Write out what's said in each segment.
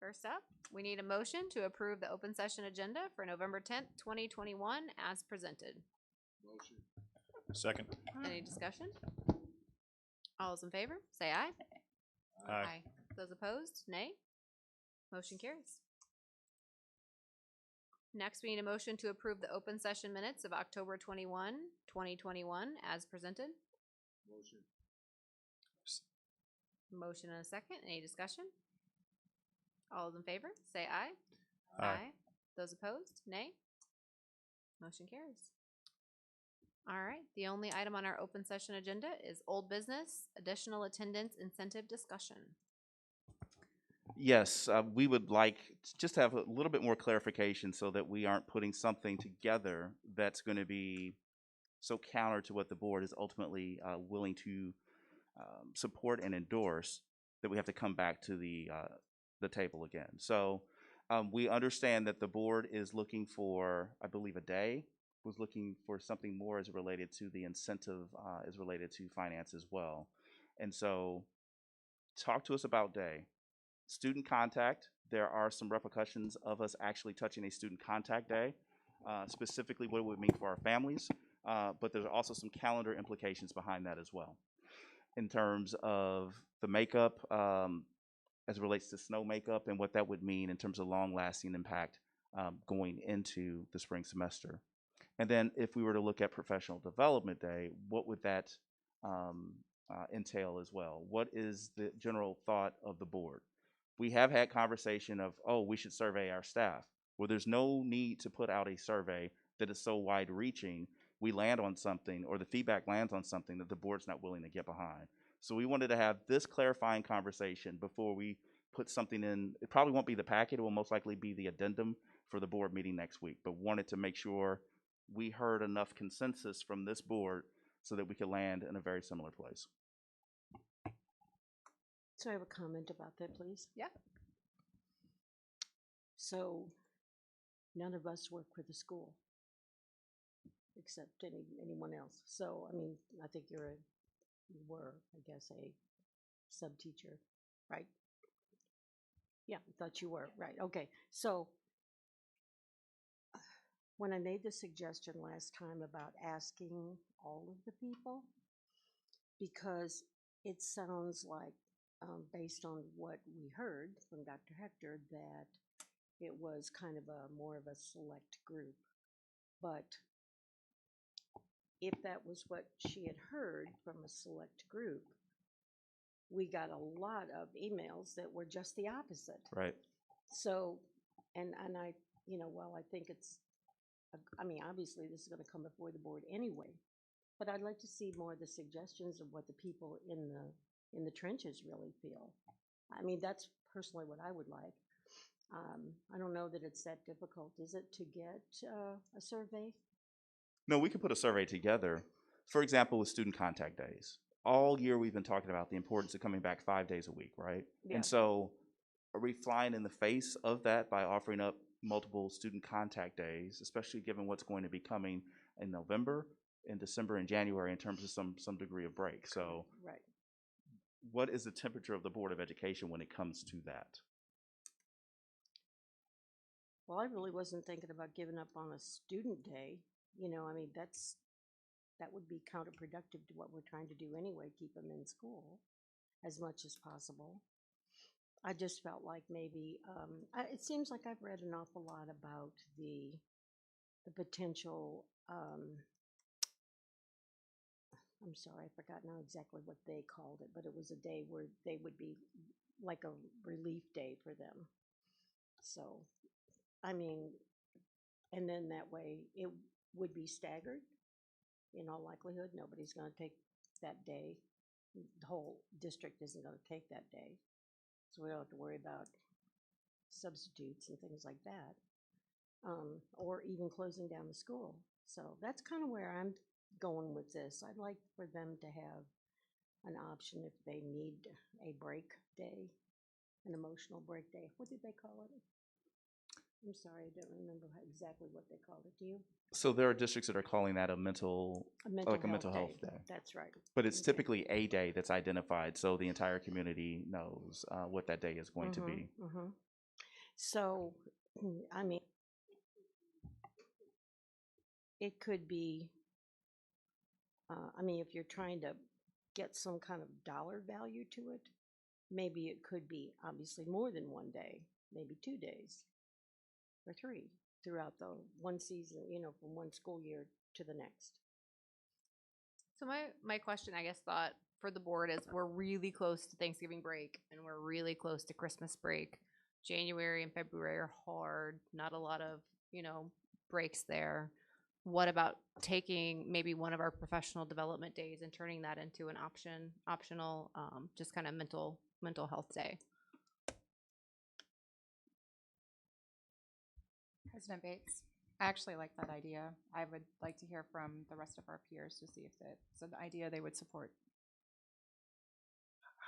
First up, we need a motion to approve the open session agenda for November 10th, 2021 as presented. Motion. Second. Any discussion? All those in favor, say aye. Aye. Those opposed, nay. Motion carries. Next, we need a motion to approve the open session minutes of October 21, 2021 as presented. Motion. Motion and a second. Any discussion? All those in favor, say aye. Aye. Those opposed, nay. Motion carries. All right, the only item on our open session agenda is old business, additional attendance incentive discussion. Yes, we would like to just have a little bit more clarification so that we aren't putting something together that's going to be so counter to what the board is ultimately willing to support and endorse that we have to come back to the table again. So we understand that the board is looking for, I believe, a day, was looking for something more as related to the incentive, as related to finance as well. And so talk to us about day. Student contact, there are some repercussions of us actually touching a student contact day, specifically what it would mean for our families, but there's also some calendar implications behind that as well. In terms of the makeup, as it relates to snow makeup and what that would mean in terms of long-lasting impact going into the spring semester. And then if we were to look at professional development day, what would that entail as well? What is the general thought of the board? We have had conversation of, oh, we should survey our staff. Well, there's no need to put out a survey that is so wide-reaching. We land on something, or the feedback lands on something that the board's not willing to get behind. So we wanted to have this clarifying conversation before we put something in. It probably won't be the packet. It will most likely be the addendum for the board meeting next week, but wanted to make sure we heard enough consensus from this board so that we could land in a very similar place. So I have a comment about that, please. Yeah. So none of us work for the school except anyone else. So, I mean, I think you were, I guess, a sub-teacher, right? Yeah, I thought you were, right. Okay, so when I made the suggestion last time about asking all of the people, because it sounds like, based on what we heard from Dr. Hector, that it was kind of more of a select group. But if that was what she had heard from a select group, we got a lot of emails that were just the opposite. Right. So, and I, while I think I mean, obviously this is going to come before the board anyway, but I'd like to see more of the suggestions of what the people in the trenches really feel. I mean, that's personally what I would like. I don't know that it's that difficult, is it, to get a survey? No, we could put a survey together. For example, with student contact days. All year we've been talking about the importance of coming back 5 days a week, right? Yeah. And so are we flying in the face of that by offering up multiple student contact days, especially given what's going to be coming in November, in December, and January in terms of some degree of break? So Right. what is the temperature of the Board of Education when it comes to that? Well, I really wasn't thinking about giving up on a student day. I mean, that would be counterproductive to what we're trying to do anyway, keep them in school as much as possible. I just felt like maybe, it seems like I've read an awful lot about the potential, I'm sorry, I forgot now exactly what they called it, but it was a day where they would be like a relief day for them. So, I mean, and then that way it would be staggered. In all likelihood, nobody's going to take that day. The whole district isn't going to take that day. So we don't have to worry about substitutes and things like that, or even closing down the school. So that's kind of where I'm going with this. I'd like for them to have an option if they need a break day, an emotional break day. What did they call it? I'm sorry, I don't remember exactly what they called it. Do you? So there are districts that are calling that a mental health day. That's right. But it's Okay. typically a day that's identified, so the entire community knows what that day is going to be. Mm-hmm. So, I mean, it could be, I mean, if you're trying to get some kind of dollar value to it, maybe it could be obviously more than one day, maybe 2 days or 3 throughout the one season, from one school year to the next. So my question, I guess, thought for the board is we're really close to Thanksgiving break and we're really close to Christmas break. January and February are hard, not a lot of, breaks there. What about taking maybe one of our professional development days and turning that into an optional, just kind of mental health day? President Bates, I actually like that idea. I would like to hear from the rest of our peers to see if it's an idea they would support.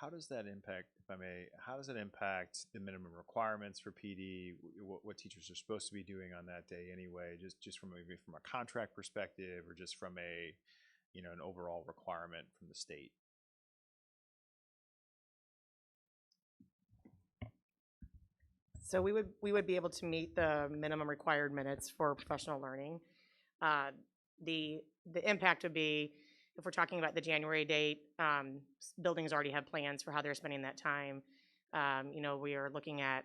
How does that impact, if I may, how does it impact the minimum requirements for PD, what teachers are supposed to be doing on that day anyway, just from maybe from a contract perspective or just from a, an overall requirement from the state? So we would be able to meet the minimum required minutes for professional learning. The impact would be, if we're talking about the January date, buildings already have plans for how they're spending that time. We are looking at,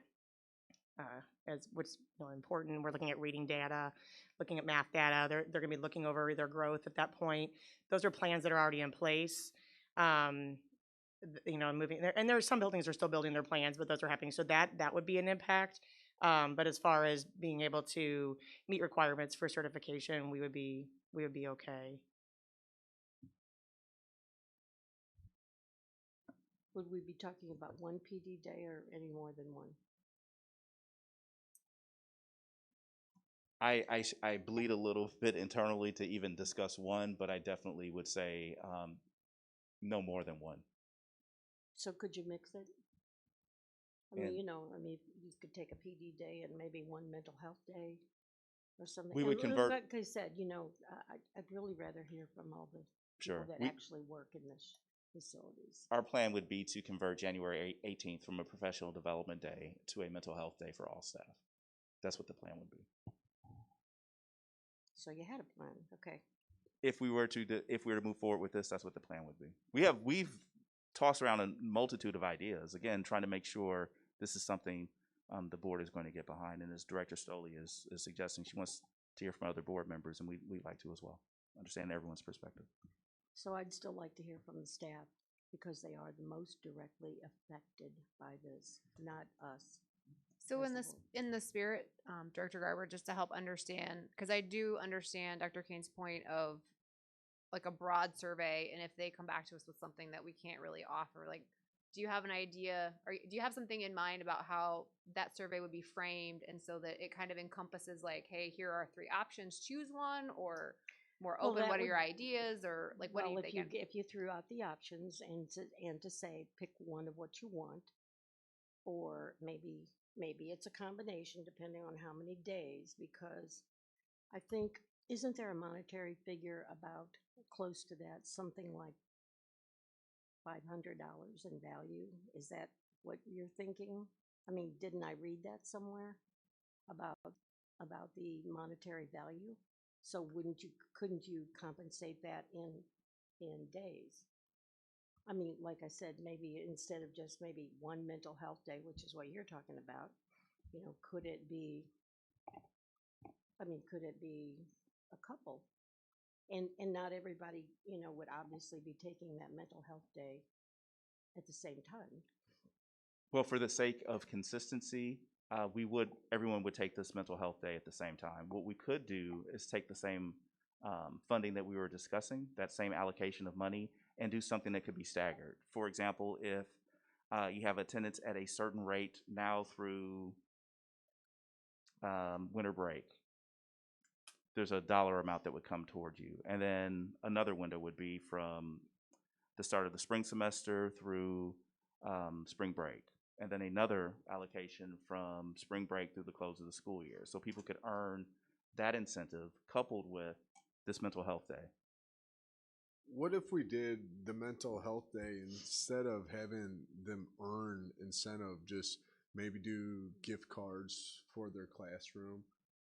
as what's important, we're looking at reading data, looking at math data. They're going to be looking over their growth at that point. Those are plans that are already in place. Moving there, and there are some buildings that are still building their plans, but those are happening. So that would be an impact. But as far as being able to meet requirements for certification, we would be okay. Would we be talking about one PD day or any more than one? I bleed a little bit internally to even discuss one, but I definitely would say no more than one. So could you mix it? I mean, you could take a PD day and maybe one mental health day or something. We would And convert- Like I said, I'd really rather hear from all the people that actually work in this facilities. Our plan would be to convert January 18th from a professional development day to a mental health day for all staff. That's what the plan would be. So you had a plan, okay. If we were to move forward with this, that's what the plan would be. We've tossed around a multitude of ideas, again, trying to make sure this is something the board is going to get behind. And as Director Stoley is suggesting, she wants to hear from other board members, and we'd like to as well, understand everyone's perspective. So I'd still like to hear from the staff because they are the most directly affected by this, not us. So as the board. in the spirit, Director Garber, just to help understand, because I do understand Dr. Kane's point of like a broad survey, and if they come back to us with something that we can't really offer, like, do you have an idea, or do you have something in mind about how that survey would be framed, and so that it kind of encompasses like, hey, here are 3 options, choose one, or more Well, open, that what are would- your ideas, or like, what do you think? If you threw out the options and to say pick one of what you want, or maybe it's a combination depending on how many days, because I think, isn't there a monetary figure about close to that, something like $500 in value? Is that what you're thinking? I mean, didn't I read that somewhere about the monetary value? So couldn't you compensate that in days? I mean, like I said, maybe instead of just maybe one mental health day, which is what you're talking about, could it be a couple? And not everybody, would obviously be taking that mental health day at the same time. Well, for the sake of consistency, everyone would take this mental health day at the same time. What we could do is take the same funding that we were discussing, that same allocation of money, and do something that could be staggered. For example, if you have attendance at a certain rate now through winter break, there's a dollar amount that would come toward you. And then another window would be from the start of the spring semester through spring break. And then another allocation from spring break through the close of the school year. So people could earn that incentive coupled with this mental health day. What if we did the mental health day, instead of having them earn incentive, just maybe do gift cards for their classroom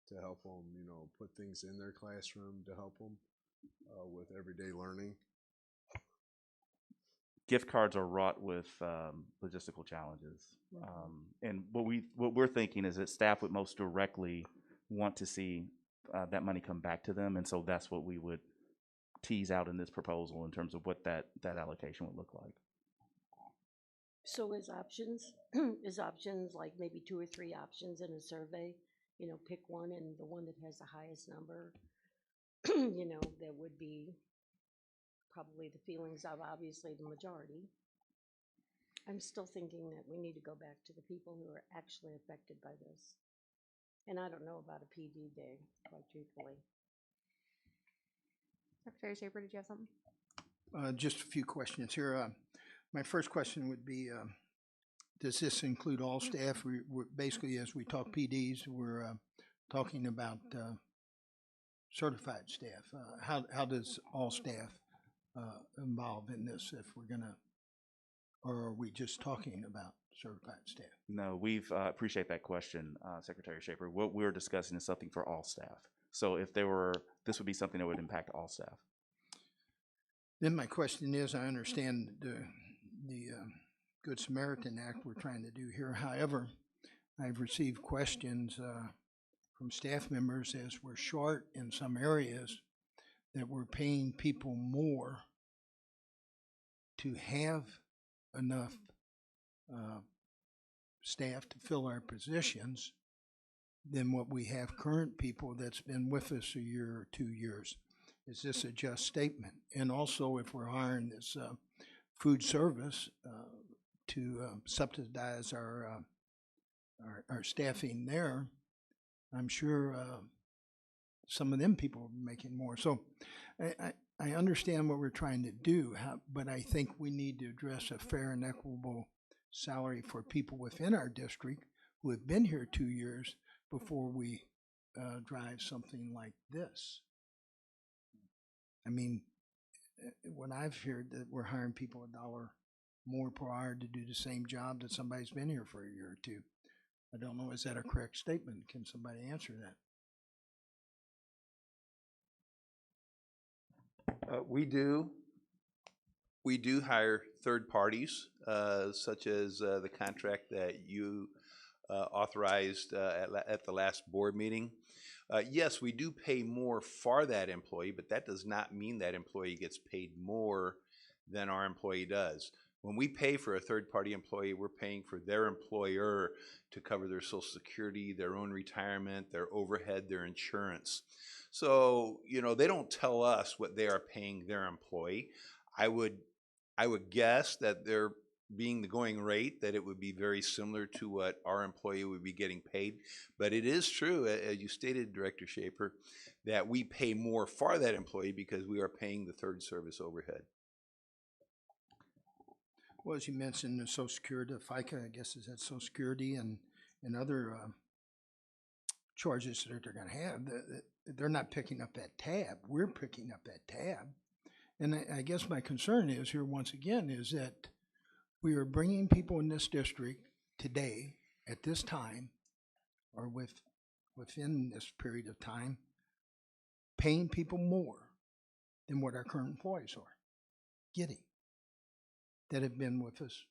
to help them, put things in their classroom to help them with everyday learning. Gift cards are wrought with logistical challenges. And what we're thinking is that staff would most directly want to see that money come back to them, and so that's what we would tease out in this proposal in terms of what that allocation would look like. So is options, is options like maybe 2 or 3 options in a survey? Pick one, and the one that has the highest number, that would be probably the feelings of obviously the majority. I'm still thinking that we need to go back to the people who are actually affected by this. And I don't know about a PD day, quite truthfully. Secretary Shaper, did you have something? Just a few questions here. My first question would be, does this include all staff? We're basically, as we talk PDs, we're talking about certified staff. How does all staff involve in this if we're gonna, or are we just talking about certified staff? No, we've appreciate that question, Secretary Shaper. What we're discussing is something for all staff. So if this would be something that would impact all staff. Then my question is, I understand the Good Samaritan Act we're trying to do here. However, I've received questions from staff members as we're short in some areas that we're paying people more to have enough staff to fill our positions than what we have current people that's been with us a year or 2 years. Is this a just statement? And also, if we're hiring this food service to subsidize our staffing there, I'm sure some of them people are making more. So I understand what we're trying to do, but I think we need to address a fair and equitable salary for people within our district who have been here 2 years before we drive something like this. I mean, when I've heard that we're hiring people $1 more per hour to do the same job that somebody's been here for a year or 2. I don't know, is that a correct statement? Can somebody answer that? We do hire third parties, such as the contract that you authorized at the last board meeting. Yes, we do pay more for that employee, but that does not mean that employee gets paid more than our employee does. When we pay for a third-party employee, we're paying for their employer to cover their Social Security, their own retirement, their overhead, their insurance. So, they don't tell us what they are paying their employee. I would guess that they're being the going rate, that it would be very similar to what our employee would be getting paid. But it is true, as you stated, Director Shaper, that we pay more for that employee because we are paying the third service overhead. Well, as you mentioned, the Social Security, FICA, I guess, is that Social Security and other charges that they're going to have. They're not picking up that tab. We're picking up that tab. And I guess my concern is here, once again, is that we are bringing people in this district today, at this time, or within this period of time, paying people more than what our current employees are getting that have been with us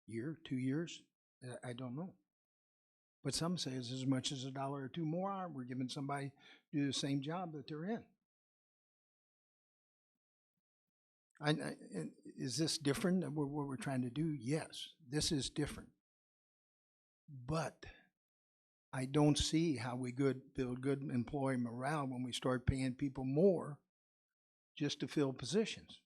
year, 2 years, I don't know. But some say it's as much as $1 or $2 more. We're giving somebody to do the same job that they're in. Is this different than what we're trying to do? Yes, this is different. But I don't see how we build good employee morale when we start paying people more just to fill positions.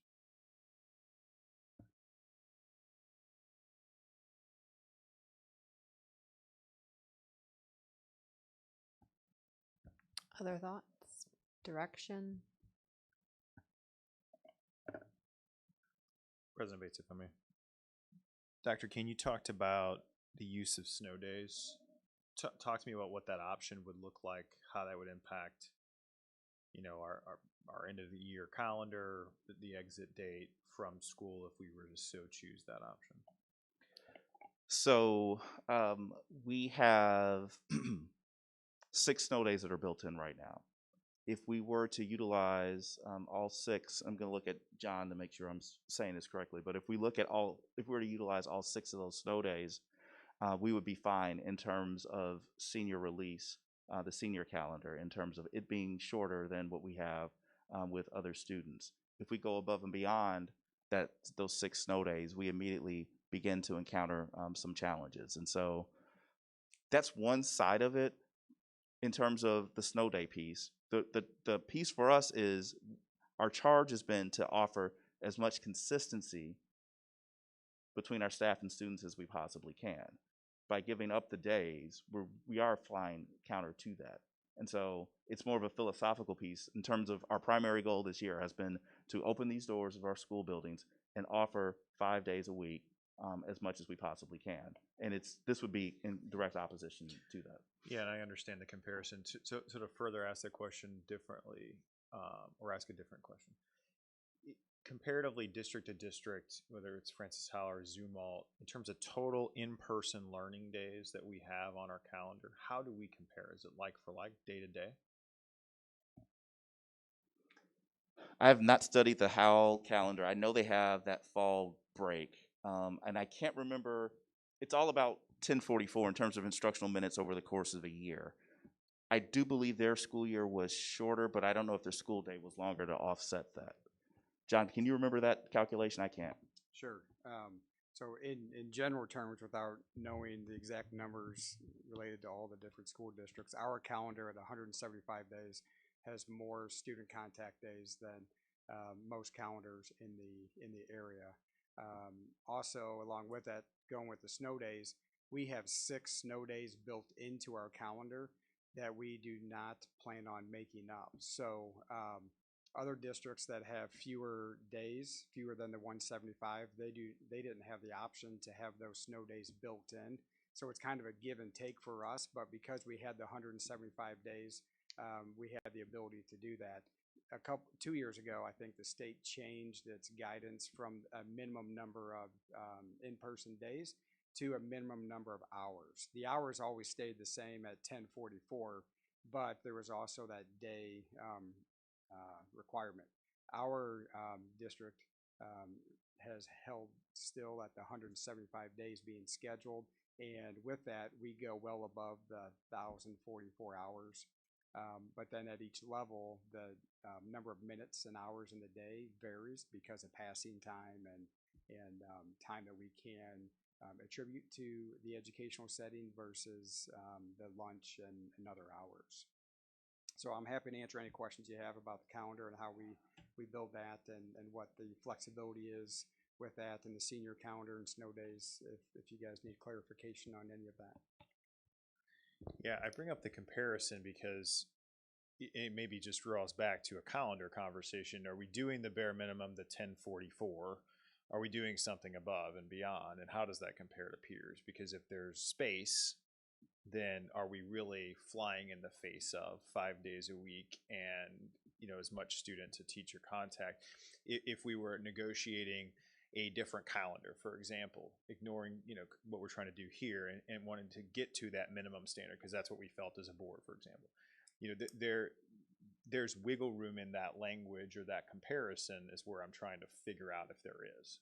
Other thoughts? Direction? President Bates, if I may. Dr. King, you talked about the use of snow days. Talk to me about what that option would look like, how that would impact, our end of the year calendar, the exit date from school if we were to so choose that option. So we have 6 snow days that are built in right now. If we were to utilize all 6, I'm going to look at John to make sure I'm saying this correctly. But if we were to utilize all 6 of those snow days, we would be fine in terms of senior release, the senior calendar, in terms of it being shorter than what we have with other students. If we go above and beyond those 6 snow days, we immediately begin to encounter some challenges. And so that's one side of it in terms of the snow day piece. The piece for us is our charge has been to offer as much consistency between our staff and students as we possibly can. By giving up the days, we are flying counter to that. And so it's more of a philosophical piece in terms of our primary goal this year has been to open these doors of our school buildings and offer 5 days a week as much as we possibly can. And this would be in direct opposition to that. Yeah, and I understand the comparison. So to further ask the question differently, or ask a different question. Comparatively, district to district, whether it's Francis Howell or Zumwalt, in terms of total in-person learning days that we have on our calendar, how do we compare? Is it like for like, day to day? I have not studied the Howell calendar. I know they have that fall break, and I can't remember. It's all about 1044 in terms of instructional minutes over the course of a year. I do believe their school year was shorter, but I don't know if their school day was longer to offset that. John, can you remember that calculation? I can't. Sure. So in general terms, without knowing the exact numbers related to all the different school districts, our calendar at 175 days has more student contact days than most calendars in the area. Also, along with that, going with the snow days, we have 6 snow days built into our calendar that we do not plan on making up. So other districts that have fewer days, fewer than the 175, they didn't have the option to have those snow days built in. So it's kind of a give and take for us, but because we had the 175 days, we had the ability to do that. 2 years ago, I think the state changed its guidance from a minimum number of in-person days to a minimum number of hours. The hours always stayed the same at 1044, but there was also that day requirement. Our district has held still at the 175 days being scheduled, and with that, we go well above the 1,044 hours. But then at each level, the number of minutes and hours in the day varies because of passing time and time that we can attribute to the educational setting versus the lunch and other hours. So I'm happy to answer any questions you have about the calendar and how we build that and what the flexibility is with that and the senior calendar and snow days, if you guys need clarification on any of that. Yeah, I bring up the comparison because it maybe just draws back to a calendar conversation. Are we doing the bare minimum, the 1044? Are we doing something above and beyond? And how does that compare to peers? Because if there's space, then are we really flying in the face of 5 days a week and as much student to teacher contact? If we were negotiating a different calendar, for example, ignoring what we're trying to do here and wanting to get to that minimum standard, because that's what we felt as a board, for example, there's wiggle room in that language or that comparison is where I'm trying to figure out if there is,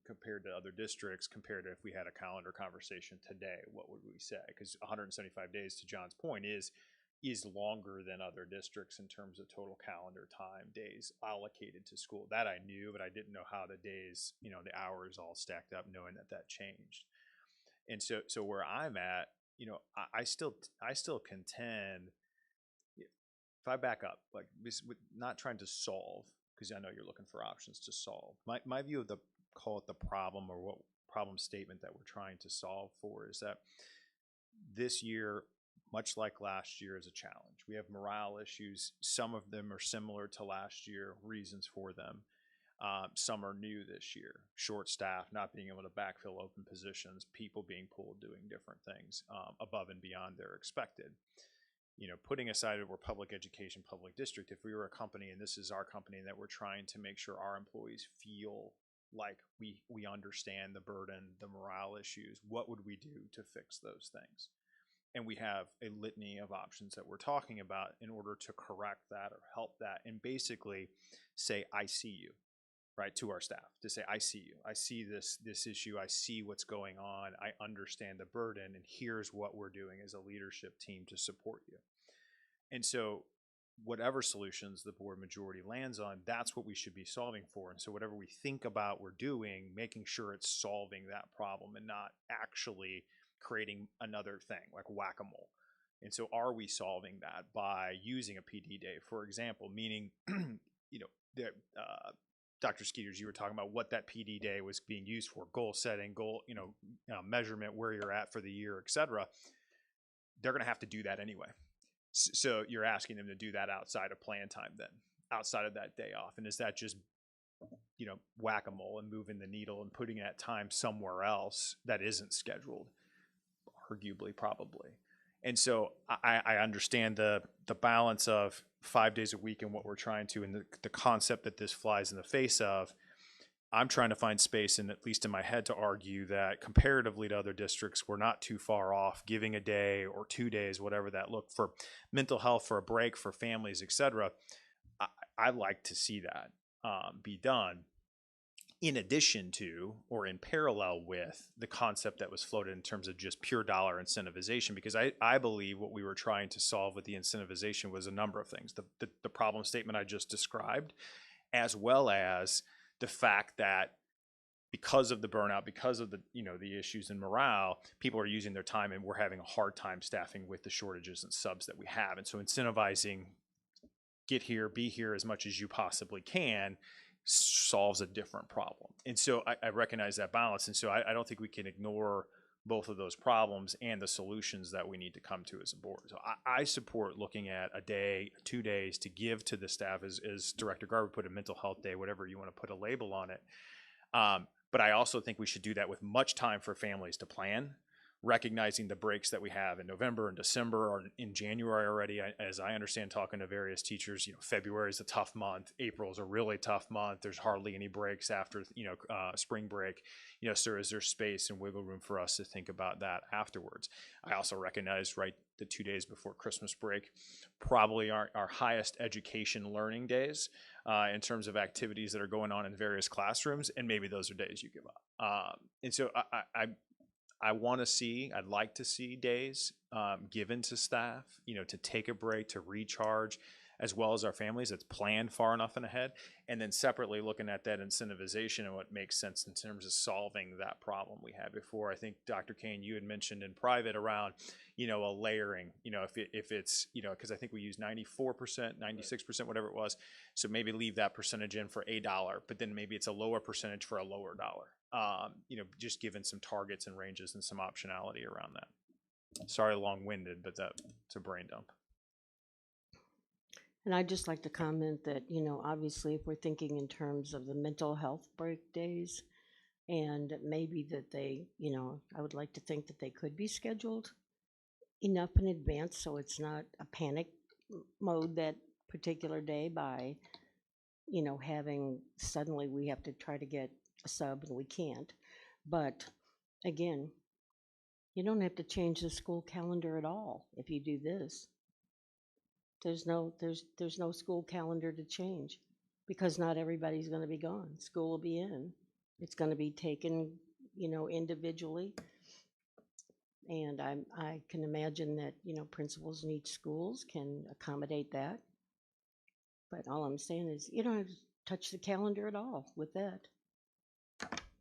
compared to other districts, compared to if we had a calendar conversation today, what would we say? Because 175 days, to John's point, is longer than other districts in terms of total calendar time, days allocated to school. That I knew, but I didn't know how the days, the hours all stacked up, knowing that changed. And so where I'm at, I still contend, if I back up, like not trying to solve, because I know you're looking for options to solve. My view of call it the problem, or what problem statement that we're trying to solve for, is that this year, much like last year, is a challenge. We have morale issues. Some of them are similar to last year, reasons for them. Some are new this year. Short staff, not being able to backfill open positions, people being pulled doing different things above and beyond their expected. Putting aside that we're public education, public district, if we were a company, and this is our company, that we're trying to make sure our employees feel like we understand the burden, the morale issues. What would we do to fix those things? And we have a litany of options that we're talking about in order to correct that or help that, and basically say, I see you, right, to our staff, to say, I see you, I see this issue, I see what's going on, I understand the burden, and here's what we're doing as a leadership team to support you. And so whatever solutions the board majority lands on, that's what we should be solving for. And so whatever we think about we're doing, making sure it's solving that problem and not actually creating another thing like whack-a-mole. And so are we solving that by using a PD day, for example, meaning, Dr. Skeeters, you were talking about what that PD day was being used for, goal setting, measurement, where you're at for the year, et cetera. They're going to have to do that anyway. So you're asking them to do that outside of plan time then, outside of that day off. And is that just, whack-a-mole and moving the needle and putting that time somewhere else that isn't scheduled? Arguably, probably. And so I understand the balance of 5 days a week and what we're trying to, and the concept that this flies in the face of. I'm trying to find space, and at least in my head, to argue that comparatively to other districts, we're not too far off giving a day or 2 days, whatever that look for mental health, for a break, for families, et cetera. I'd like to see that be done, in addition to or in parallel with the concept that was floated in terms of just pure dollar incentivization, because I believe what we were trying to solve with the incentivization was a number of things. The problem statement I just described, as well as the fact that because of the burnout, because of the issues in morale, people are using their time, and we're having a hard time staffing with the shortages and subs that we have. And so incentivizing, get here, be here as much as you possibly can, solves a different problem. And so I recognize that balance. And so I don't think we can ignore both of those problems and the solutions that we need to come to as a board. So I support looking at a day, 2 days to give to the staff, as Director Garber put, a mental health day, whatever you want to put a label on it. But I also think we should do that with much time for families to plan, recognizing the breaks that we have in November and December, or in January already. As I understand, talking to various teachers, February is a tough month. April is a really tough month. There's hardly any breaks after, spring break. So is there space and wiggle room for us to think about that afterwards? I also recognize, right, the 2 days before Christmas break probably aren't our highest education learning days in terms of activities that are going on in various classrooms, and maybe those are days you give up. And so I'd like to see days given to staff, to take a break, to recharge, as well as our families. That's planned far enough in ahead. And then separately looking at that incentivization and what makes sense in terms of solving that problem we had before. I think, Dr. Kane, you had mentioned in private around, a layering, if it's, because I think we use 94%, 96%, whatever it was. So maybe leave that percentage in for $1, but then maybe it's a lower percentage for a lower dollar. Just given some targets and ranges and some optionality around that. Sorry, long-winded, but that's a brain dump. And I'd just like to comment that, obviously if we're thinking in terms of the mental health break days, and maybe that they, I would like to think that they could be scheduled enough in advance so it's not a panic mode that particular day by, having suddenly we have to try to get a sub and we can't. But again, you don't have to change the school calendar at all if you do this. There's no school calendar to change, because not everybody's going to be gone. School will be in. It's going to be taken, individually. And I can imagine that, principals in each schools can accommodate that. But all I'm saying is you don't have to touch the calendar at all with that.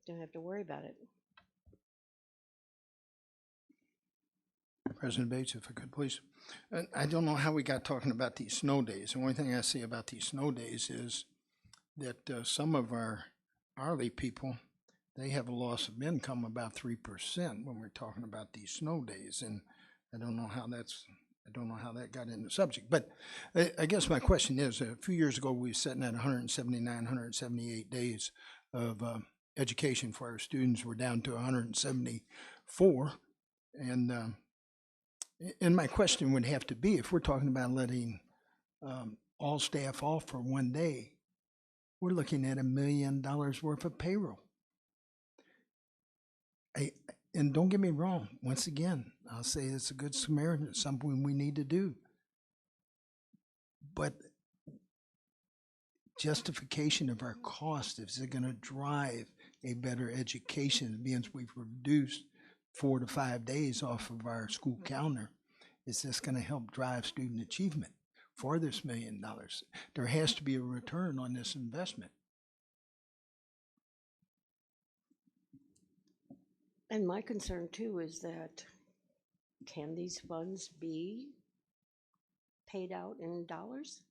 Don't have to worry about it. President Bates, if I could, please. I don't know how we got talking about these snow days. The only thing I see about these snow days is that some of our hourly people, they have a loss of income about 3% when we're talking about these snow days, and I don't know how that got in the subject. But I guess my question is, a few years ago we were sitting at 179, 178 days of education for our students. We're down to 174, and my question would have to be, if we're talking about letting all staff off for 1 day, we're looking at $1 million worth of payroll. And don't get me wrong, once again, I'll say it's a good Samaritan, it's something we need to do. But justification of our cost, is it going to drive a better education? It means we've reduced 4 to 5 days off of our school calendar. Is this going to help drive student achievement for this $1 million? There has to be a return on this investment. And my concern too is that, can these funds be paid out in dollars?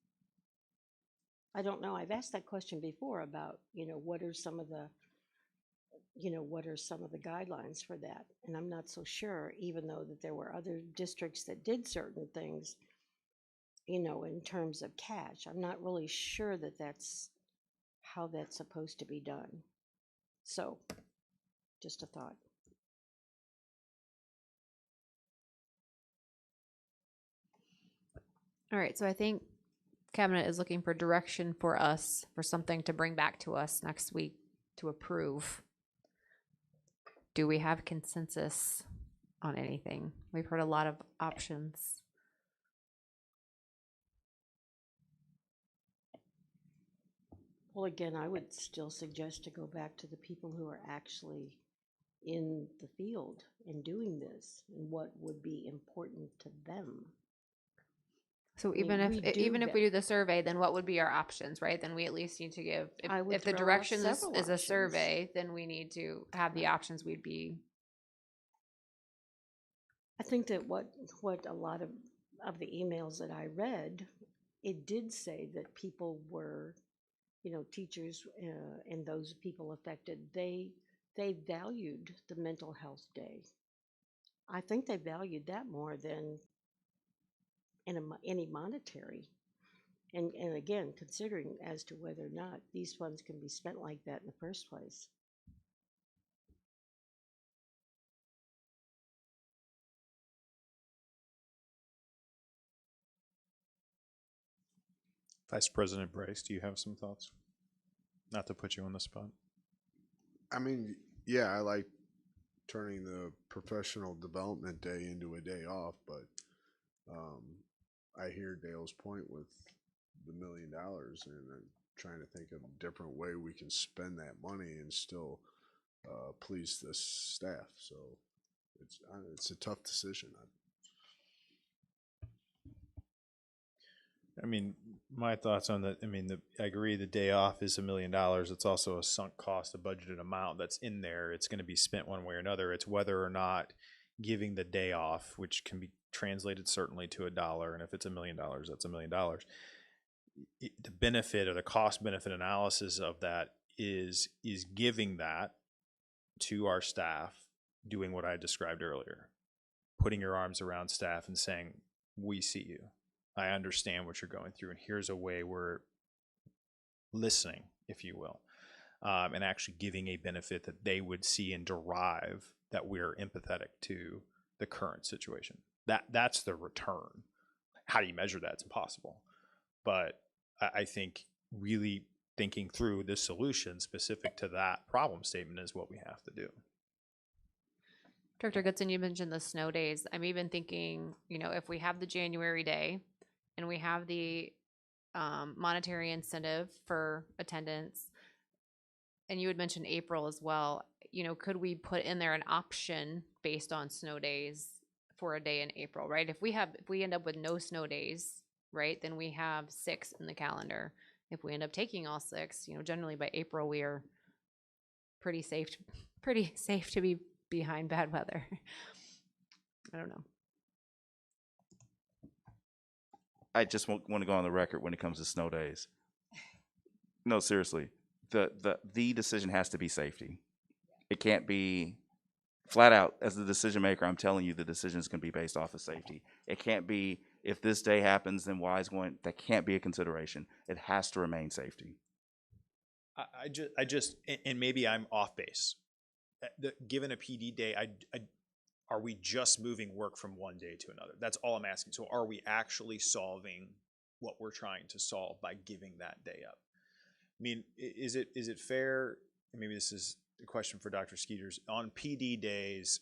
I don't know. I've asked that question before about, what are some of the guidelines for that? And I'm not so sure, even though that there were other districts that did certain things, in terms of cash. I'm not really sure that that's how that's supposed to be done. So, just a thought. All right, so I think Cabinet is looking for direction for us, for something to bring back to us next week to approve. Do we have consensus on anything? We've heard a lot of options. Well, again, I would still suggest to go back to the people who are actually in the field and doing this, and what would be important to them. So mean, even we if do even if that. we do the survey, then what would be our options, right? Then we at least need to give, I would if the throw out direction is several a options. survey, then we need to have the options we'd be. I think that what a lot of the emails that I read, it did say that people were, teachers and those people affected, they valued the mental health day. I think they valued that more than any monetary. And again, considering as to whether or not these funds can be spent like that in the first place. Vice President Bryce, do you have some thoughts? Not to put you on the spot. I mean, yeah, I like turning the professional development day into a day off, but I hear Dale's point with the $1 million, and I'm trying to think of a different way we can spend that money and still please the staff. So it's a tough decision. I mean, my thoughts on that. I mean, I agree. The day off is $1 million. It's also a sunk cost, a budgeted amount that's in there. It's going to be spent one way or another. It's whether or not giving the day off, which can be translated certainly to $1, and if it's $1 million, that's $1 million. The benefit or the cost benefit analysis of that is giving that to our staff, doing what I described earlier, putting your arms around staff and saying, "We see you. I understand what you're going through, and here's a way we're listening," if you will, and actually giving a benefit that they would see and derive that we're empathetic to the current situation. That's the return. How do you measure that? It's impossible. But I think really thinking through the solution specific to that problem statement is what we have to do. Director Goodson, you mentioned the snow days. I'm even thinking, if we have the January day and we have the monetary incentive for attendance, and you had mentioned April as well, could we put in there an option based on snow days for a day in April, right? If we end up with no snow days, right, then we have 6 in the calendar. If we end up taking all 6, generally by April we are pretty safe to be behind bad weather. I don't know. I just want to go on the record when it comes to snow days. No, seriously, the decision has to be safety. It can't be flat out, as the decision maker, I'm telling you the decision is going to be based off of safety. It can't be, if this day happens, then Y is going, that can't be a consideration. It has to remain safety. I just, and maybe I'm off base. Given a PD day, are we just moving work from one day to another? That's all I'm asking. So are we actually solving what we're trying to solve by giving that day up? I mean, is it fair, and maybe this is a question for Dr. Skeeters, on PD days,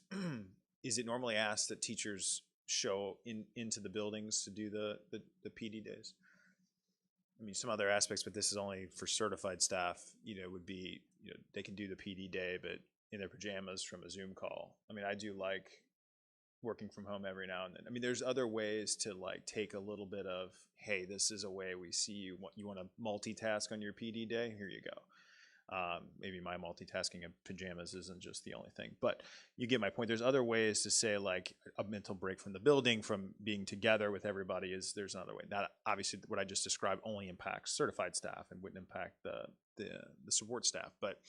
is it normally asked that teachers show into the buildings to do the PD days? I mean, some other aspects, but this is only for certified staff, would be, they can do the PD day, but in their pajamas from a Zoom call. I mean, I do like working from home every now and then. I mean, there's other ways to like take a little bit of, hey, this is a way we see you. You want to multitask on your PD day? Here you go. Maybe my multitasking in pajamas isn't just the only thing, but you get my point. There's other ways to say like a mental break from the building, from being together with everybody. There's another way. That obviously what I just described only impacts certified staff and wouldn't impact the support staff. But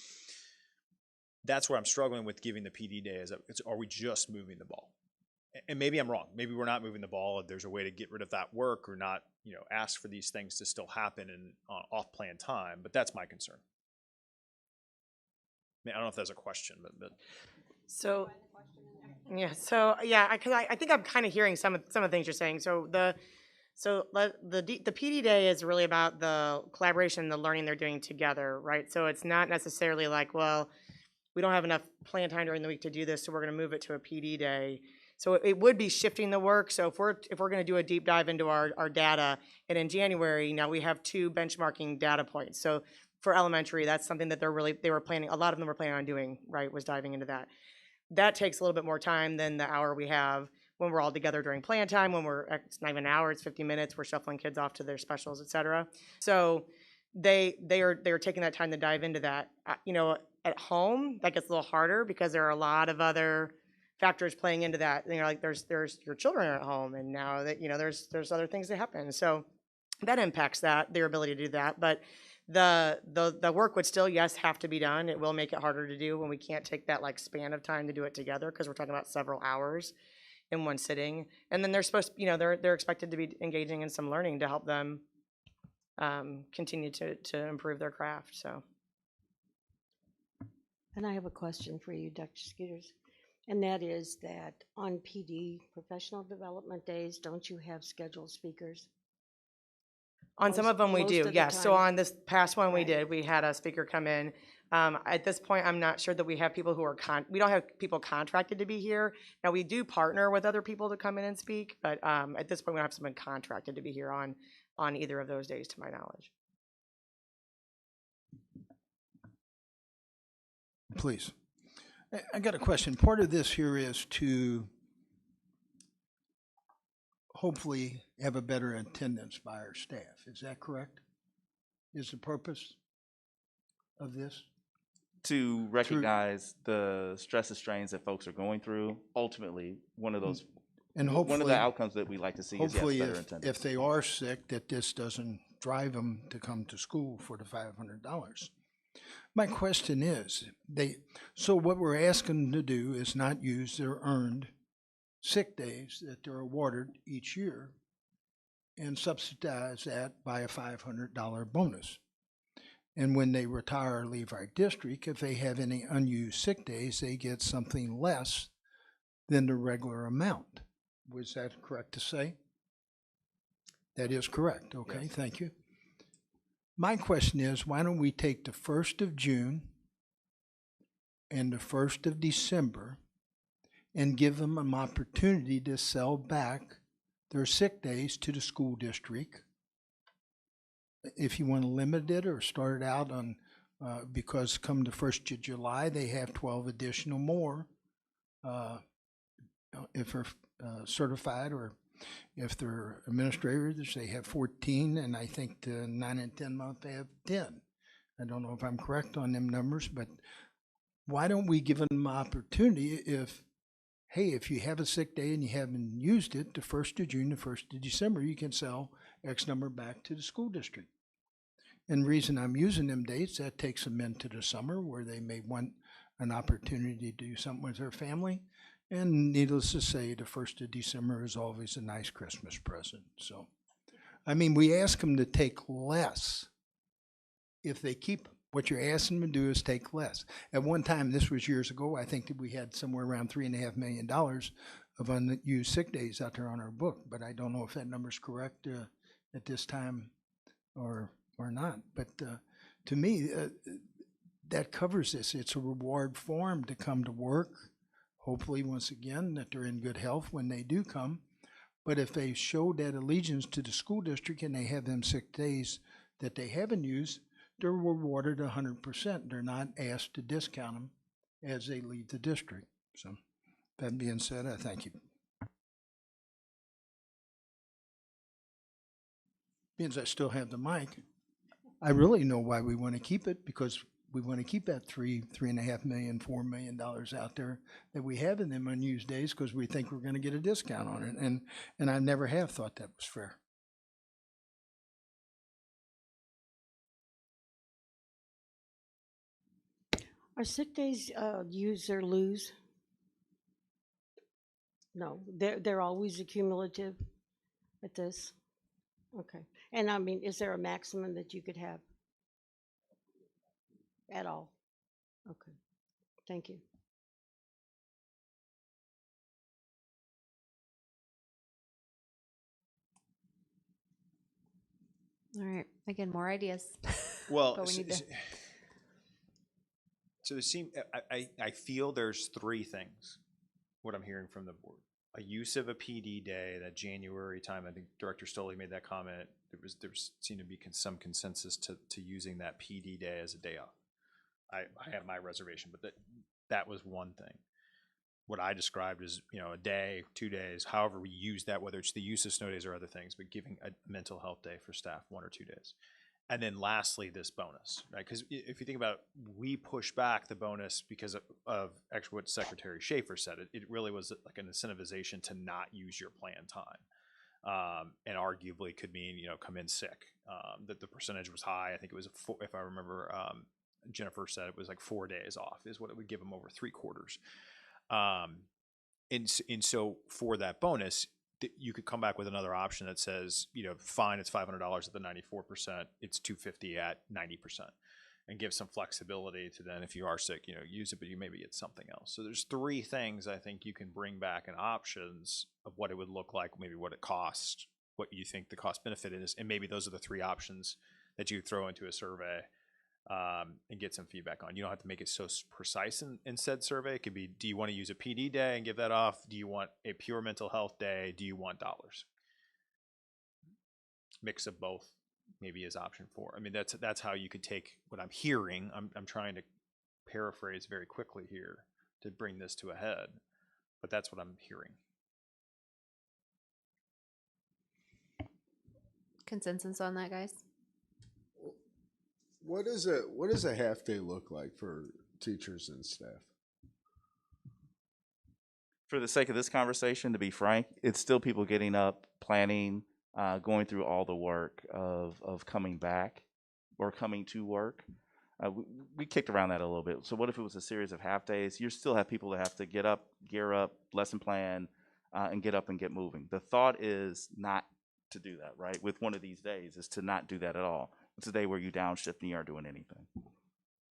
that's where I'm struggling with giving the PD day. Are we just moving the ball? And maybe I'm wrong. Maybe we're not moving the ball. There's a way to get rid of that work, or not, ask for these things to still happen in off-plan time. But that's my concern. I don't know if that's a question, but So, yeah, I think I'm kind of hearing some of the things you're saying. So the PD day is really about the collaboration, the learning they're doing together, right? So it's not necessarily like, well, we don't have enough plan time during the week to do this, so we're going to move it to a PD day. So it would be shifting the work. So if we're going to do a deep dive into our data, and in January now we have 2 benchmarking data points. So for elementary, that's something that they were planning. A lot of them were planning on doing, right? Was diving into that. That takes a little bit more time than the hour we have when we're all together during plan time. It's not even an hour; it's 50 minutes. We're shuffling kids off to their specials, etc. So they are taking that time to dive into that. At home, that gets a little harder because there are a lot of other factors playing into that. Like there's your children are at home, and now that there's other things that happen. So that impacts their ability to do that, but. The work would still, yes, have to be done. It will make it harder to do when we can't take that like span of time to do it together, because we're talking about several hours in one sitting. And then they're supposed to, they're expected to be engaging in some learning to help them continue to improve their craft. So. And I have a question for you, Dr. Skeeters, and that is that on PD professional development days, don't you have scheduled speakers? On some of them we Most do, of the yes. So time. on this past one we Right. did, we had a speaker come in. At this point, I'm not sure that we have people who are, we don't have people contracted to be here. Now, we do partner with other people to come in and speak, but at this point, we don't have someone contracted to be here on either of those days, to my knowledge. Please. I got a question. Part of this here is to hopefully have a better attendance by our staff. Is that correct? Is the purpose of this? To recognize the stress and strains that folks are going through. Ultimately, one of those, And one of hopefully, the outcomes that we like to see is yes, hopefully better if attendance. they are sick, that this doesn't drive them to come to school for the $500. My question is, so what we're asking them to do is not use their earned sick days that they're awarded each year and subsidize that by a $500 bonus. And when they retire or leave our district, if they have any unused sick days, they get something less than the regular amount. Was that correct to say? That is correct. Okay, Yes. Thank you. My question is, why don't we take the 1st of June and the 1st of December and give them an opportunity to sell back their sick days to the school district? If you want to limit it or start it out on, because come the 1st of July, they have 12 additional more if they're certified, or if they're administrators, they have 14, and I think the 9 and 10 month they have 10. I don't know if I'm correct on them numbers, but why don't we give them an opportunity if you have a sick day and you haven't used it, the 1st of June, the 1st of December, you can sell X number back to the school district. And the reason I'm using them dates, that takes them into the summer where they may want an opportunity to do something with their family. And needless to say, the 1st of December is always a nice Christmas present. So, I mean, we ask them to take less if they keep them. What you're asking them to do is take less. At one time, this was years ago, I think that we had somewhere around $3.5 million of unused sick days out there on our book, but I don't know if that number's correct at this time or not. But to me, that covers this. It's a reward for them to come to work. Hopefully, once again, that they're in good health when they do come. But if they show that allegiance to the school district and they have them sick days that they haven't used, they're rewarded 100%. They're not asked to discount them as they leave the district. So, that being said, I thank you. Being as I still have the mic, I really know why we want to keep it, because we want to keep that $3.5 million, $4 million out there that we have in them unused days, because we think we're going to get a discount on it. And I never have thought that was fair. Are sick days use or lose? No, they're always accumulative at this? Okay. And I mean, is there a maximum that you could have at all? Okay. Thank you. All right. Again, more ideas. Well, But we need to. so it seems I feel there's three things. What I'm hearing from the board: a use of a PD day, that January time. I think Director Stoley made that comment. There seemed to be some consensus to using that PD day as a day off. I have my reservation, but that was one thing. What I described as, a day, 2 days, however we use that, whether it's the use of snow days or other things, but giving a mental health day for staff 1 or 2 days. And then lastly, this bonus, right? Because if you think about it, we push back the bonus because of actually what Secretary Schaefer said. It really was like an incentivization to not use your planned time. And arguably could mean, come in sick. That the percentage was high. I think it was, if I remember, Jennifer said it was like 4 days off is what it would give them over 3 quarters. And so for that bonus, you could come back with another option that says, fine, it's $500 at the 94%, it's $250 at 90%, and give some flexibility to then, if you are sick, use it, but you maybe it's something else. So there's 3 things I think you can bring back in options of what it would look like, maybe what it costs, what you think the cost benefit is, and maybe those are the 3 options that you throw into a survey. And get some feedback on. You don't have to make it so precise in said survey. It could be, do you want to use a PD day and give that off? Do you want a pure mental health day? Do you want dollars? Mix of both maybe is option 4. I mean, that's how you could take what I'm hearing. I'm trying to paraphrase very quickly here to bring this to a head, but that's what I'm hearing. Consensus on that, guys? What does a half day look like for teachers and staff? For the sake of this conversation, to be frank, it's still people getting up, planning, going through all the work of coming back or coming to work. We kicked around that a little bit. So what if it was a series of half days? You still have people that have to get up, gear up, lesson plan, and get up and get moving. The thought is not to do that, right? With one of these days is to not do that at all. It's a day where you downshift and you aren't doing anything.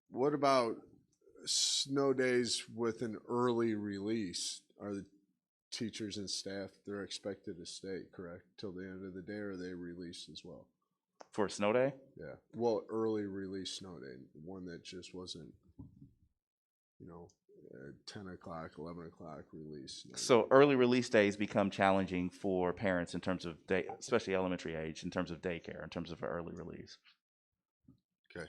What about snow days with an early release? Are the teachers and staff, they're expected to stay, correct, till the end of the day, or are they released as well? For a snow day? Yeah. Well, early release snow day, one that just wasn't, 10 o'clock, 11 o'clock release. So early release days become challenging for parents in terms of day, especially elementary age, in terms of daycare, in terms of early release. Okay.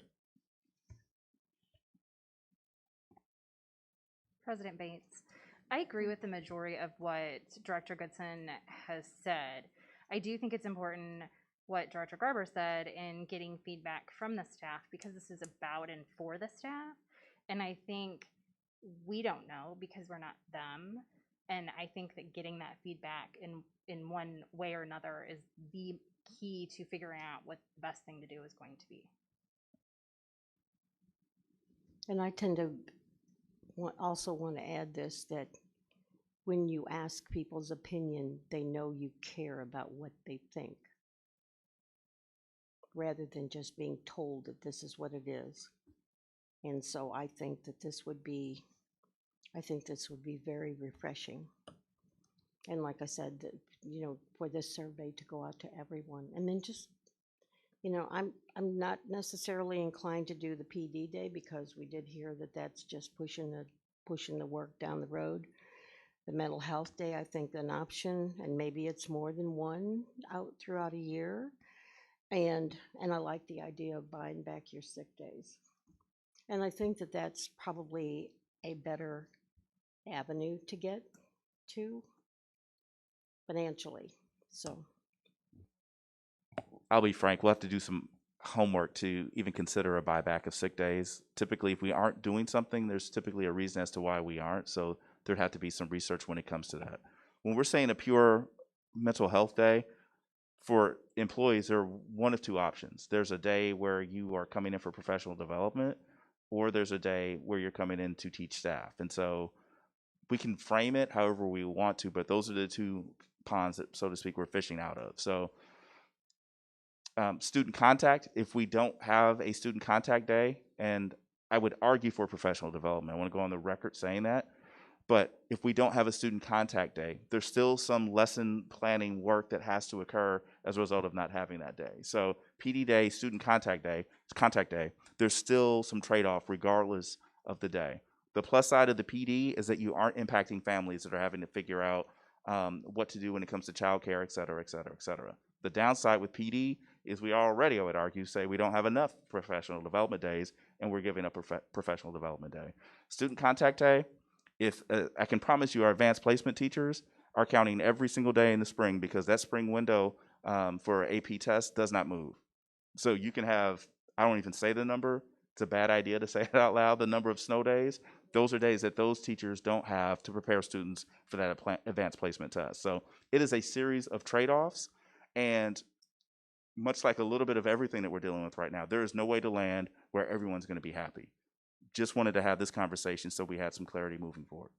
President Bates, I agree with the majority of what Director Goodson has said. I do think it's important what Director Garber said in getting feedback from the staff, because this is about and for the staff. And I think we don't know because we're not them. And I think that getting that feedback in one way or another is the key to figuring out what the best thing to do is going to be. And I tend to also want to add this, that when you ask people's opinion, they know you care about what they think, rather than just being told that this is what it is. And so I think that this would be very refreshing. And like I said, for this survey to go out to everyone, and then just You know, I'm not necessarily inclined to do the PD day because we did hear that that's just pushing the work down the road. The mental health day, I think an option, and maybe it's more than one out throughout a year. And I like the idea of buying back your sick days. And I think that that's probably a better avenue to get to financially. So, I'll be frank, we'll have to do some homework to even consider a buyback of sick days. Typically, if we aren't doing something, there's typically a reason as to why we aren't. So there'd have to be some research when it comes to that. When we're saying a pure mental health day, for employees, there are one of two options. There's a day where you are coming in for professional development, or there's a day where you're coming in to teach staff. And so we can frame it however we want to, but those are the two ponds that, so to speak, we're fishing out of. So student contact, if we don't have a student contact day, and I would argue for professional development, I want to go on the record saying that, but if we don't have a student contact day, there's still some lesson planning work that has to occur as a result of not having that day. So PD day, student contact day, there's still some trade-off regardless of the day. The plus side of the PD is that you aren't impacting families that are having to figure out what to do when it comes to childcare, et cetera, et cetera, et cetera. The downside with PD is we already, I would argue, say we don't have enough professional development days, and we're giving up professional development day. Student contact day, if I can promise you our advanced placement teachers are counting every single day in the spring because that spring window for AP test does not move. So you can have, I don't even say the number, it's a bad idea to say it out loud, the number of snow days. Those are days that those teachers don't have to prepare students for that advanced placement test. So it is a series of trade-offs, and much like a little bit of everything that we're dealing with right now, there is no way to land where everyone's going to be happy. Just wanted to have this conversation so we had some clarity moving forward.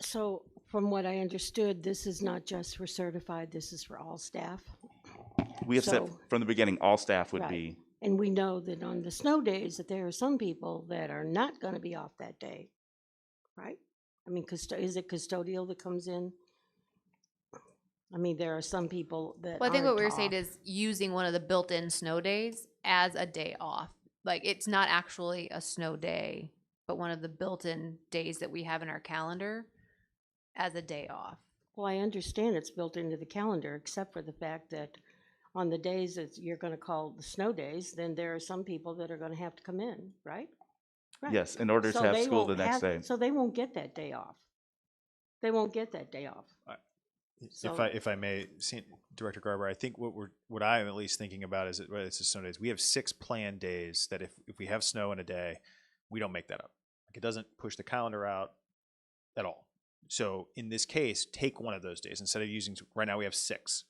so from what I understood, this is not just for certified, this is for all staff. We have said So- from the beginning, all staff would Right. be, And we know that on the snow days, that there are some people that are not gonna be off that day, right? I mean, is it custodial that comes in? I mean, there are some people that Well, I think what aren't we were saying off. is using one of the built-in snow days as a day off. Like, it's not actually a snow day, but one of the built-in days that we have in our calendar as a day off. Well, I understand it's built into the calendar, except for the fact that on the days that you're gonna call the snow days, then there are some people that are gonna have to come in, right? Right. yes, in order So to have they school the won't next day. So they won't get that day off. They won't get that day off. So- If I may, Director Garber, I think what I'm at least thinking about is whether it's the snow days. We have 6 planned days that if we have snow in a day, we don't make that up. Like, it doesn't push the calendar out at all. So in this case, take one of those days instead of using. Right now we have 6.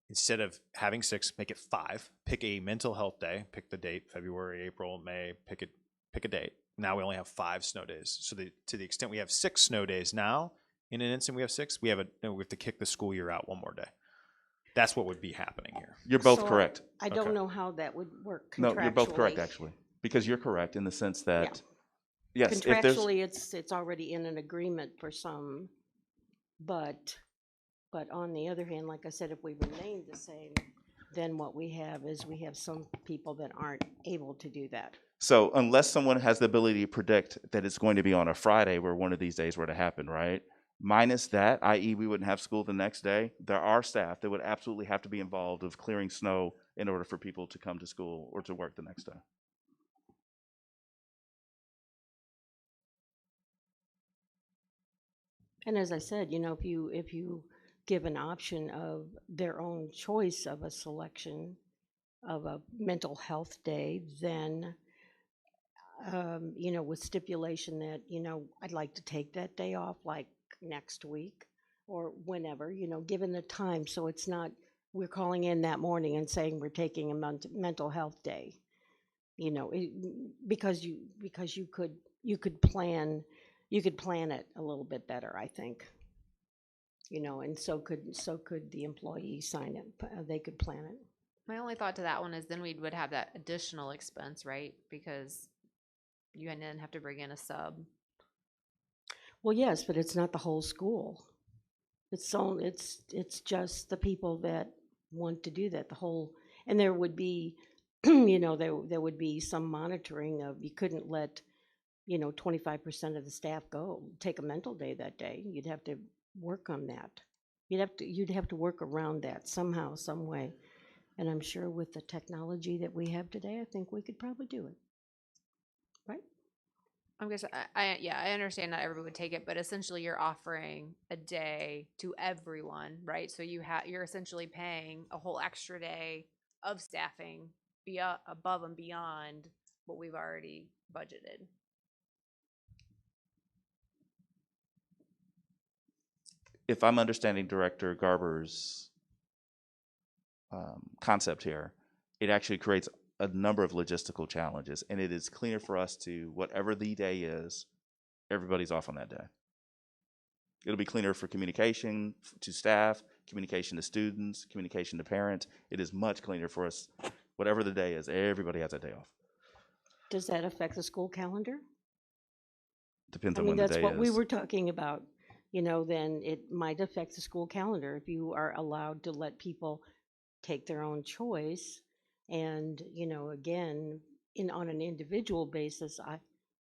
Instead of having 6, make it 5. Pick a mental health day. Pick the date: February, April, May. Pick a date. Now we only have 5 snow days. So to the extent we have 6 snow days now, in an instant we have 6. We have to kick the school year out one more day. That's what would be happening here. You're both So correct. I don't Okay. know how that would work No, you're both correct, contractually. actually, because you're correct in the sense that, yes, if there's, Contractually, it's already in an agreement for some, but on the other hand, like I said, if we remain the same, then what we have is we have some people that aren't able to do that. so unless someone has the ability to predict that it's going to be on a Friday where one of these days were to happen, right? Minus that, i.e. we wouldn't have school the next day, there are staff that would absolutely have to be involved of clearing snow in order for people to come to school or to work the next day. And as I said, you know, if you give an option of their own choice of a selection of a mental health day, then, you know, with stipulation that, you know, I'd like to take that day off like next week or whenever, you know, given the time. So it's not, we're calling in that morning and saying we're taking a mental health day. You know, because you could plan it a little bit better, I think. You know, and so could the employee sign it. They could plan it. My only thought to that one is then we would have that additional expense, right? Because you then have to bring in a sub. Well, yes, but it's not the whole school. It's just the people that want to do that, and there would be, you know, there would be some monitoring of, you couldn't let, 25% of the staff take a mental day that day. You'd have to work on that. You'd have to work around that somehow, some way. And I'm sure with the technology that we have today, I think we could probably do it. Right? I guess I understand not everybody would take it, but essentially you're offering a day to everyone, right? So you're essentially paying a whole extra day of staffing above and beyond what we've already budgeted. If I'm understanding Director Garber's concept here, it actually creates a number of logistical challenges, and it is cleaner for us to, whatever the day is, everybody's off on that day. It'll be cleaner for communication to staff, communication to students, communication to parents. It is much cleaner for us, whatever the day is, everybody has that day off. Does that affect the school calendar? Depends I on mean, when the day that's what we is. were talking about. Then it might affect the school calendar if you are allowed to let people take their own choice. And, again, on an individual basis,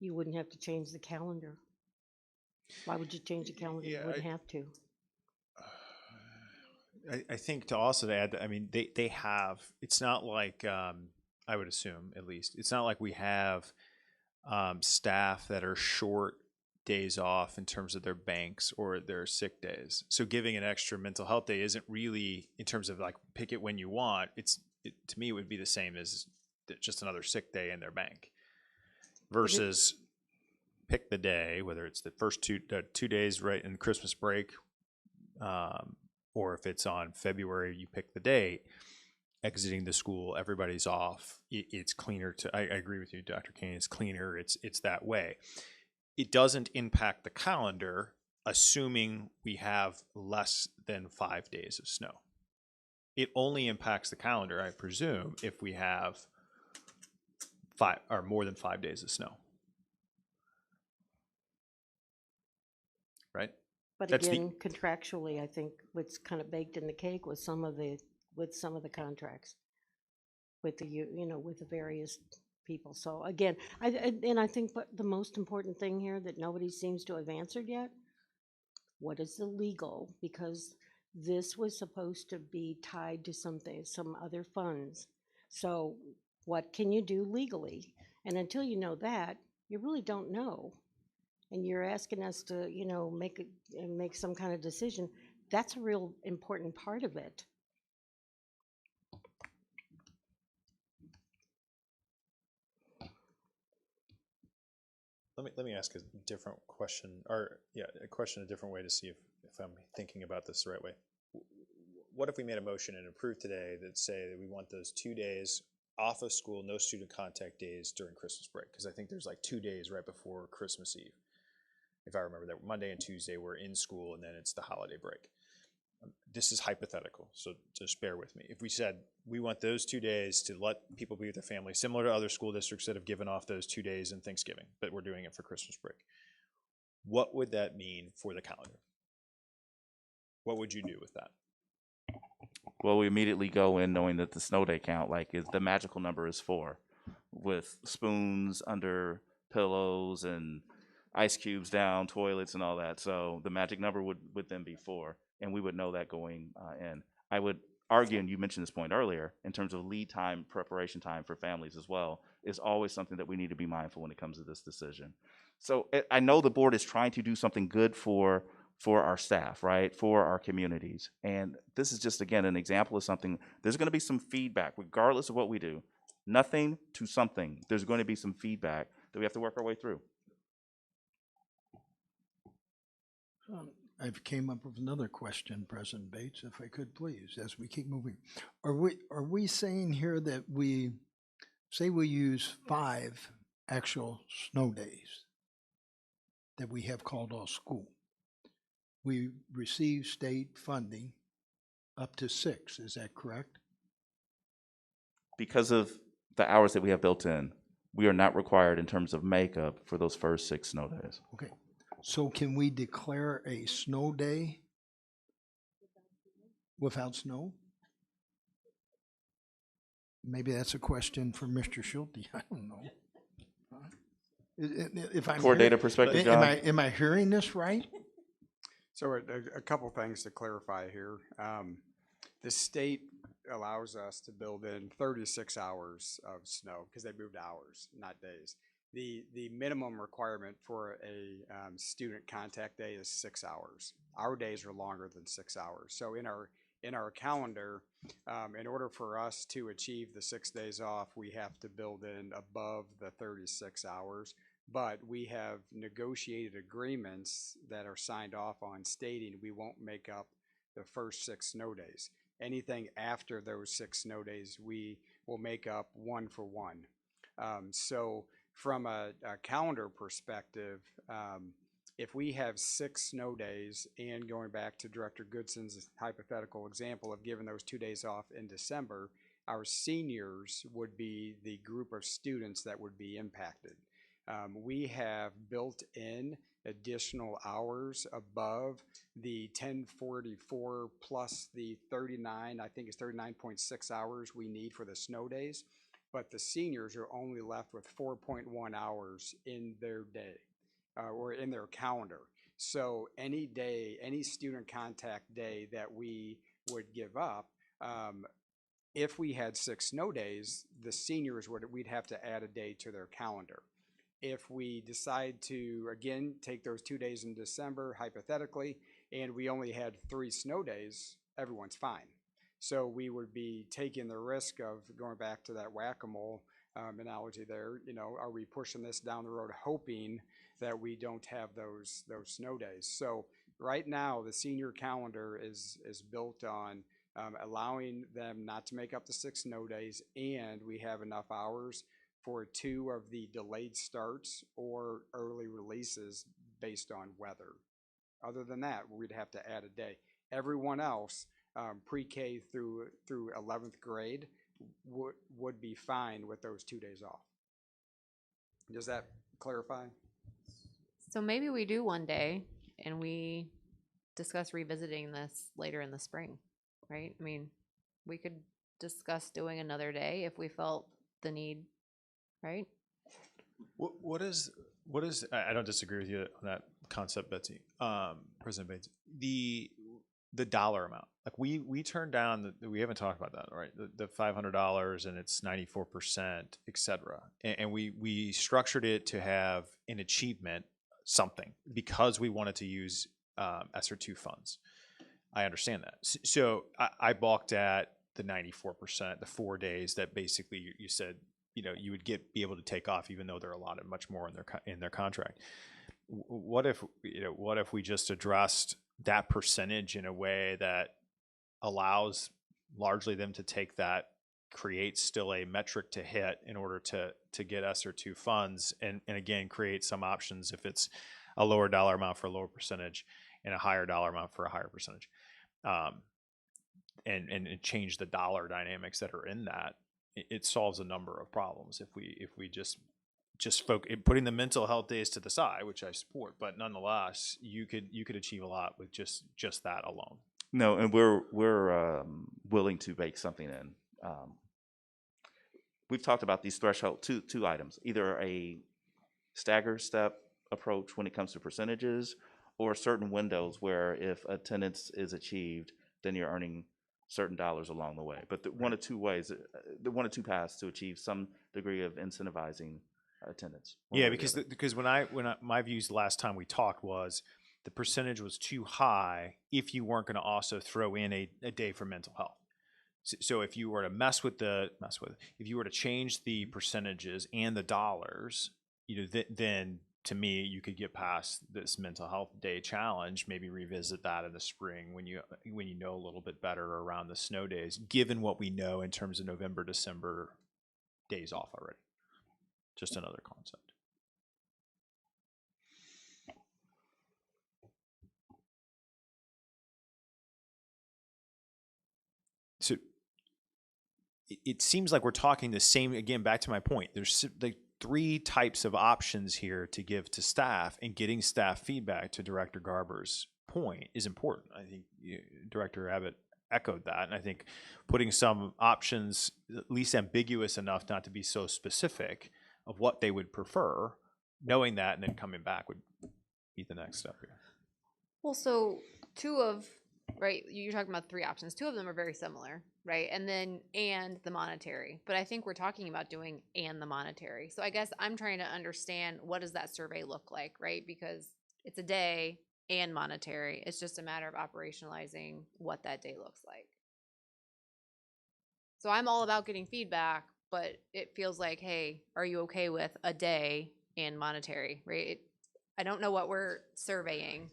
you wouldn't have to change the calendar. Why would you change the calendar? You wouldn't have to. I think to also add, I mean, they have, it's not like, I would assume at least, it's not like we have staff that are short days off in terms of their banks or their sick days. So giving an extra mental health day isn't really, in terms of like pick it when you want, to me it would be the same as just another sick day in their bank versus pick the day, whether it's the first 2 days right in Christmas break, or if it's on February, you pick the date, exiting the school, everybody's off. It's cleaner I agree with you, Dr. Kane, it's cleaner. It's that way. It doesn't impact the calendar, assuming we have less than 5 days of snow. It only impacts the calendar, I presume, if we have 5 or more than 5 days of snow. Right? But again, contractually, I think what's kind of baked in the cake with some of the contracts with the various people. So again, I think the most important thing here that nobody seems to have answered yet, what is the legal? Because this was supposed to be tied to some other funds. So what can you do legally? And until you know that, you really don't know. And you're asking us to, make some kind of decision. That's a real important part of it. Let me ask a different question, a question a different way to see if I'm thinking about this the right way. What if we made a motion and approved today that say that we want those 2 days off of school, no student contact days during Christmas break? Because I think there's like 2 days right before Christmas Eve. If I remember that, Monday and Tuesday we're in school, and then it's the holiday break. This is hypothetical, so just bear with me. If we said we want those 2 days to let people be with their family, similar to other school districts that have given off those 2 days in Thanksgiving, but we're doing it for Christmas break, what would that mean for the calendar? What would you do with that? Well, we immediately go in knowing that the snow day count, the magical number is 4, with spoons under pillows and ice cubes down toilets and all that. So the magic number would then be 4, and we would know that going in. I would argue, and you mentioned this point earlier, in terms of lead time, preparation time for families as well, is always something that we need to be mindful when it comes to this decision. So I know the board is trying to do something good for our staff, right, for our communities. And this is just, again, an example of something. There's going to be some feedback, regardless of what we do. Nothing to something. There's going to be some feedback that we have to work our way through. I've came up with another question, President Bates, if I could please, as we keep moving. Are we saying here that we use 5 actual snow days that we have called off school? We receive state funding up to 6, is that correct? Because of the hours that we have built in, we are not required in terms of makeup for those first 6 snow days. Okay. So can we declare a snow day without snow? maybe that's a question for Mr. Schulte, I don't know. If I'm Core data hearing- perspective, am John? am I hearing this right? So a couple things to clarify here. The state allows us to build in 36 hours of snow because they moved hours, not days. The minimum requirement for a student contact day is 6 hours. Our days are longer than 6 hours. So in our calendar, in order for us to achieve the 6 days off, we have to build in above the 36 hours. But we have negotiated agreements that are signed off on stating we won't make up the first 6 snow days. Anything after those 6 snow days, we will make up 1 for 1. So from a calendar perspective, if we have 6 snow days, and going back to Director Goodson's hypothetical example of giving those 2 days off in December, our seniors would be the group of students that would be impacted. We have built in additional hours above the 1044 plus the 39, I think it's 39.6 hours we need for the snow days, but the seniors are only left with 4.1 hours in their day or in their calendar. So any day, any student contact day that we would give up, if we had 6 snow days, the seniors we'd have to add a day to their calendar. If we decide to, again, take those 2 days in December, hypothetically, and we only had 3 snow days, everyone's fine. So we would be taking the risk of going back to that whack-a-mole analogy there. You know, are we pushing this down the road hoping that we don't have those snow days? So right now, the senior calendar is built on allowing them not to make up the 6 snow days, and we have enough hours for 2 of the delayed starts or early releases based on weather. Other than that, we'd have to add a day. Everyone else, pre-K through 11th grade, would be fine with those 2 days off. Does that clarify? So maybe we do one day and we discuss revisiting this later in the spring, right? I mean, we could discuss doing another day if we felt the need, right? What is I don't disagree with you on that concept, Betsy, President Bates. The dollar amount, like we turned down we haven't talked about that, right? The $500 and it's 94%, et cetera. And we structured it to have an achievement something because we wanted to use ESSER 2 funds. I understand that. So I balked at the 94%, the 4 days that basically you said, you know, you would be able to take off even though they're allotted much more in their contract. What if we just addressed that percentage in a way that allows largely them to take that, creates still a metric to hit in order to get ESSER 2 funds, and again create some options if it's a lower dollar amount for a lower percentage and a higher dollar amount for a higher percentage, and change the dollar dynamics that are in that. It solves a number of problems if we just focus, putting the mental health days to the side, which I support, but nonetheless, you could achieve a lot with just that alone. No, and we're willing to bake something in. We've talked about these threshold two items, either a stagger step approach when it comes to percentages, or certain windows where if attendance is achieved, then you're earning certain dollars along the way. But one of two paths to achieve some degree of incentivizing attendance. Yeah, because when my views last time we talked was the percentage was too high if you weren't going to also throw in a day for mental health. So if you were to if you were to change the percentages and the dollars, you know, then to me you could get past this mental health day challenge. Maybe revisit that in the spring when you know a little bit better around the snow days, given what we know in terms of November, December days off already. Just another concept. So it seems like we're talking the same, again, back to my point. There's like 3 types of options here to give to staff, and getting staff feedback, to Director Garber's point, is important. I think Director Abbott echoed that. And I think putting some options, at least ambiguous enough not to be so specific of what they would prefer, knowing that and then coming back would be the next step here. Well, so right, you're talking about 3 options. 2 of them are very similar, right? And then, and the monetary. But I think we're talking about doing and the monetary. So I guess I'm trying to understand, what does that survey look like, right? Because it's a day and monetary. It's just a matter of operationalizing what that day looks like. So I'm all about getting feedback, but it feels like, hey, are you okay with a day and monetary, right? I don't know what we're surveying.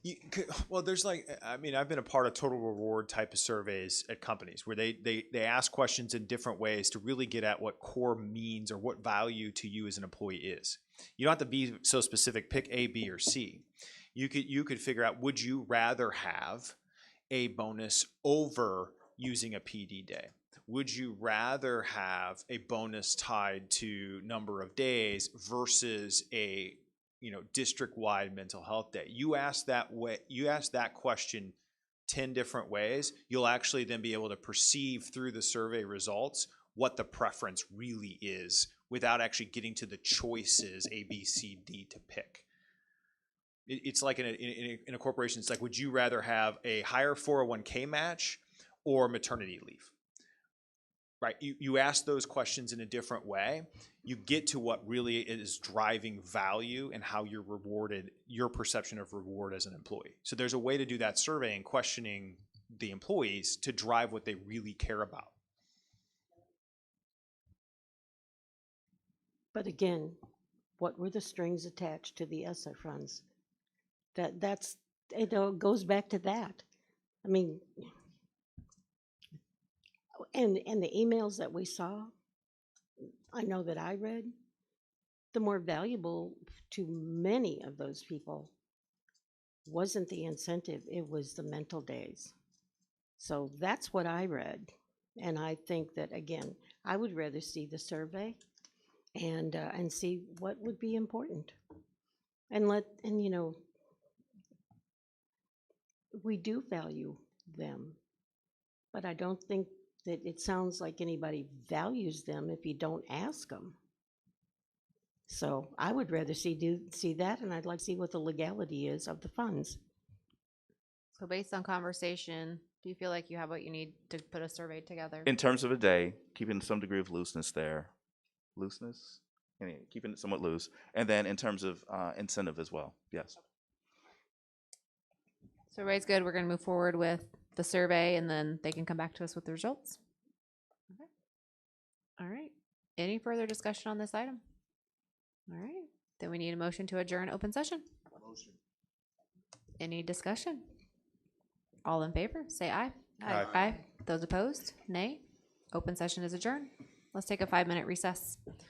Well, there's I've been a part of total reward type of surveys at companies where they ask questions in different ways to really get at what core means or what value to you as an employee is. You don't have to be so specific, pick A, B, or C. You could figure out, would you rather have a bonus over using a PD day? Would you rather have a bonus tied to number of days versus a district-wide mental health day? You ask that question 10 different ways, you'll actually then be able to perceive through the survey results what the preference really is without actually getting to the choices A, B, C, D to pick. It's like in a corporation, it's like, would you rather have a higher 401k match or maternity leave? Right, you ask those questions in a different way, you get to what really is driving value and how you're rewarded, your perception of reward as an employee. So there's a way to do that survey and questioning the employees to drive what they really care about. But again, what were the strings attached to the ESSA funds? That's it goes back to that. I mean, and the emails that we saw, I know that I read, the more valuable to many of those people wasn't the incentive, it was the mental days. So that's what I read. And I think that, again, I would rather see the survey and see what would be important. And we do value them, but I don't think that it sounds like anybody values them if you don't ask them. So I would rather see that, and I'd like to see what the legality is of the funds. So based on conversation, do you feel like you have what you need to put a survey together? In terms of a day, keeping some degree of looseness there. Looseness? Anyway, keeping it somewhat loose. And then in terms of incentive as well, yes. So everybody's good. We're going to move forward with the survey, and then they can come back to us with the results. Okay. All right. Any further discussion on this item? All right. Then we need a motion to adjourn open session. Motion. Any discussion? All in favor, say aye. Aye. Aye. Those opposed, nay. Open session is adjourned. Let's take a 5-minute recess.